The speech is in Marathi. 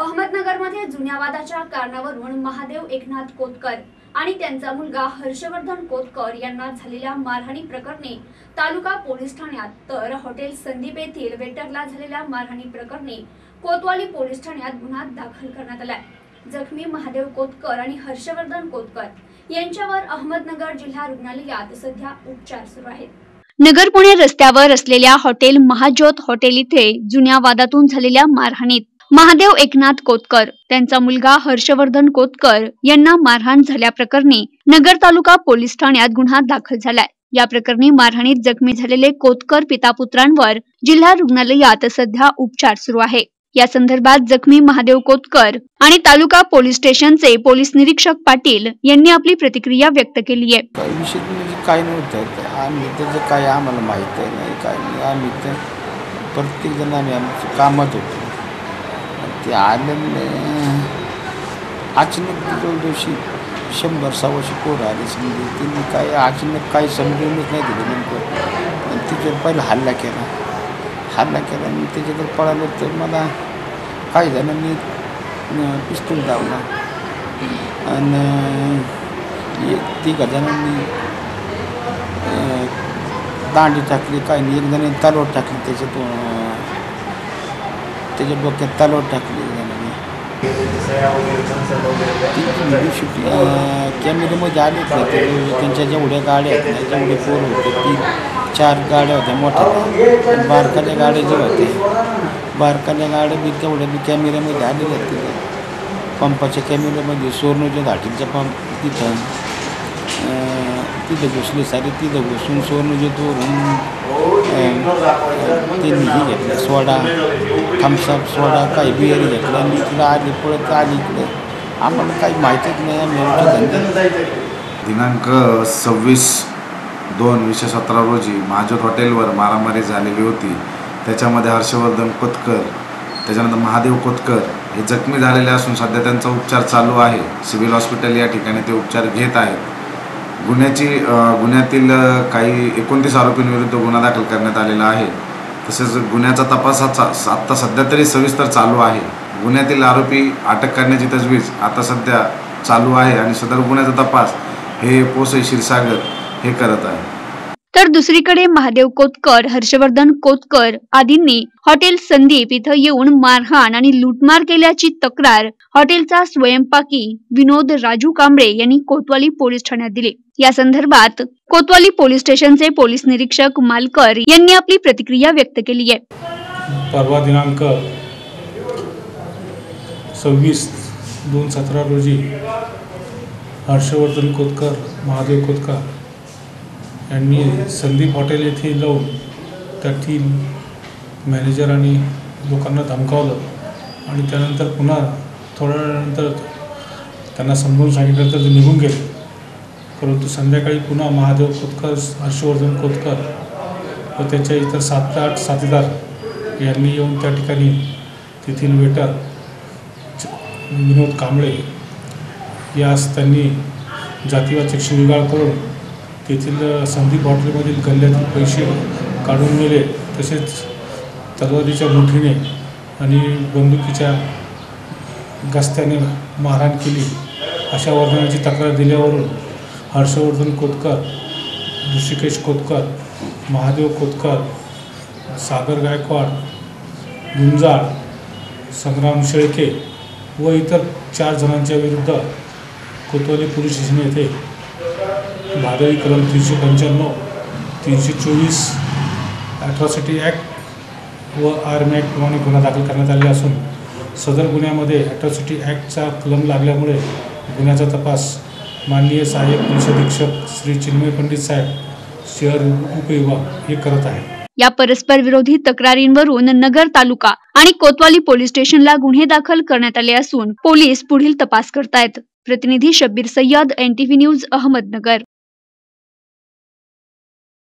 अहमदनगरमध्ये जुन्या वादाच्या कारणावरून महादेव एकनाथ कोतकर आणि त्यांचा मुलगा हर्षवर्धन कोतकर यांना झालेल्या मारहाणी प्रकरणी तालुका पोलीस ठाण्यात तर हॉटेल संदीप येथील वेटरला झालेल्या मारहाणी प्रकरणी कोतवाली पोलीस ठाण्यात गुन्हा दाखल करण्यात आलाय। जखमी महादेव कोतकर आणि हर्षवर्धन कोतकर यांच्यावर अहमदनगर जिल्हा रुग्णालयात सध्या उपचार सुरू आहेत। नगर पुणे रस्त्यावर असलेल्या हॉटेल महाज्योत हॉटेल इथे जुन्या वादातून झालेल्या मारहाणीत महादेव एकनाथ कोतकर त्यांचा मुलगा हर्षवर्धन कोतकर यांना मारहाण झाल्याप्रकरणी नगर तालुका पोलीस ठाण्यात गुन्हा दाखल झालाय। या प्रकरणी मारहाणीत जखमी झालेले कोतकर पितापुत्रांवर जिल्हा रुग्णालयात सध्या उपचार सुरू आहे। या संदर्भात जखमी महादेव कोतकर आणि तालुका पोलीस स्टेशनचे पोलीस निरीक्षक पाटील यांनी आपली प्रतिक्रिया व्यक्त केली आहे। काय नव्हतं आम्ही त्याचं काय आम्हाला माहित नाही, काय आम्ही तर प्रत्येक जण आम्ही कामात होतो। ते आल्याने अचानक दिवशी 100-125 पोरं आली समजे त्यांनी काय अचानक काही समजूनच नाही दिलं नेमकं। तिच्यावर पहिला हल्ला केला आणि त्याच्यावर पळालो तर मला काही जणांनी पिस्तूल लावला आणि 3 जणांनी दांडी टाकली, काही एक जणांनी तलवार टाकली, त्याच्या डोक्यात तलवार टाकली कॅमेऱ्यामध्ये आले त्यांच्या जेवढ्या गाड्या आहेत जेवढे पोरं होते 3-4 गाड्या होत्या मोठ्या, बारकाल्या गाड्या जे होत्या बारकाल्या गाड्या बी तेवढ्या बी कॅमेऱ्यामध्ये आलेल्या आहेत। पंपाच्या कॅमेऱ्यामध्ये सोरनूच्या घाटींचा पंप तिथं घुसले सारे, तिथं घुसून सोरनूचे दोरून त्यांनी घेतलं सोडा, थम्सअप सोडा काही बिअरी घेतलं आणि इकडं आली पळत आली इकडे। आम्हाला काही माहितीच नाही आम्ही दिनांक 26/2/2017 रोजी महाज्योत हॉटेलवर मारामारी झालेली होती। त्याच्यामध्ये हर्षवर्धन कोतकर त्याच्यानंतर महादेव कोतकर हे जखमी झालेले असून सध्या त्यांचा उपचार चालू आहे। सिव्हिल हॉस्पिटल या ठिकाणी ते उपचार घेत आहेत। गुन्ह्यातील काही 29 आरोपींविरुद्ध गुन्हा दाखल करण्यात आलेला आहे। तसेच गुन्ह्याचा तपास आता सध्या तरी सविस्तर चालू आहे। गुन्ह्यातील आरोपी अटक करण्याची तजवीज आता सध्या चालू आहे आणि सदर गुन्ह्याचा तपास हे पोसई क्षीरसागर हे करत आहे। तर दुसरीकडे महादेव कोतकर, हर्षवर्धन कोतकर आदींनी हॉटेल संदीप इथं येऊन मारहाण आणि लूटमार केल्याची तक्रार हॉटेलचा स्वयंपाकी विनोद राजू कांबळे यांनी कोतवाली पोलीस ठाण्यात दिली। या संदर्भात कोतवाली पोलीस स्टेशनचे पोलीस निरीक्षक मालकर यांनी आपली प्रतिक्रिया व्यक्त केली आहे। परवा दिनांक 26/2/17 रोजी हर्षवर्धन कोतकर, महादेव कोतकर यांनी संदीप हॉटेल येथे जाऊन त्यातील मॅनेजर आणि लोकांना धमकावलं आणि त्यानंतर पुन्हा थोड्या वेळानंतर त्यांना समजून सांगितल्यानंतर ते निघून गेले। परंतु संध्याकाळी पुन्हा महादेव कोतकर, हर्षवर्धन कोतकर व त्याच्या इतर 7 ते 8 साथीदार यांनी येऊन त्या ठिकाणी तेथील वेटर विनोद कांबळे यास त्यांनी जातीवाचक शिवीगाळ करून तेथील संदीप हॉटेलमधील गल्ल्यातील पैसे काढून नेले। तसेच तलवारीच्या मुठीने आणि बंदुकीच्या गस्त्याने मारहाण केली अशा वर्णनाची तक्रार दिल्यावरून हर्षवर्धन कोतकर, ऋषिकेश कोतकर, महादेव कोतकर, सागर गायकवाड, गुंजाळ, संग्राम शेळके व इतर 4 जणांच्या विरुद्ध कोतवाली पोलीस स्टेशन येथे भादवी कलम 395, 324 ॲट्रॉसिटी ॲक्ट व आर्मी ॲक्ट प्रमाणे गुन्हा दाखल करण्यात आले असून सदर गुन्ह्यामध्ये ॲट्रॉसिटी ॲक्टचा कलम लागल्यामुळे गुन्ह्याचा तपास माननीय सहाय्यक पोलीस अधीक्षक श्री चिन्मय पंडित साहेब, शहर उपविभाग हे करत आहे। या परस्पर विरोधी तक्रारींवरून नगर तालुका आणि कोतवाली पोलीस स्टेशनला गुन्हे दाखल करण्यात आले असून पोलीस पुढील तपास करतायत। प्रतिनिधी शब्बीर सय्यद, NTV न्यूज, अहमदनगर।